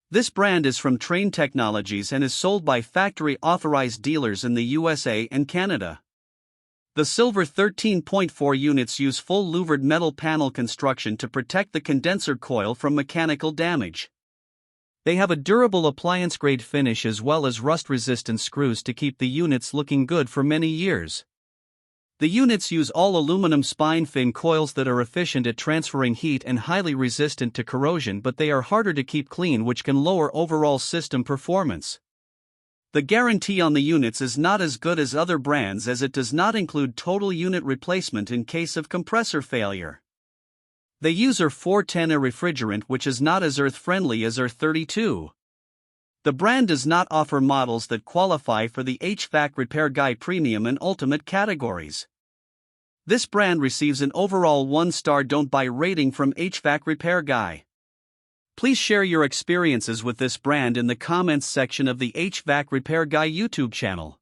This brand is from Train Technologies and is sold by factory-authorized dealers in the USA and Canada. The silver 13.4 units use full louvered metal panel construction to protect the condenser coil from mechanical damage. They have a durable appliance-grade finish as well as rust-resistant screws to keep the units looking good for many years. The units use all aluminum spine-fin coils that are efficient at transferring heat and highly resistant to corrosion, but they are harder to keep clean, which can lower overall system performance. The guarantee on the units is not as good as other brands as it does not include total unit replacement in case of compressor failure. They use R-410A refrigerant, which is not as earth-friendly as R-32. The brand does not offer models that qualify for the HvacRepairGuy Premium and Ultimate categories. This brand receives an overall 1-star don't buy rating from HvacRepairGuy. Please share your experiences with this brand in the comments section of the HvacRepairGuy YouTube channel.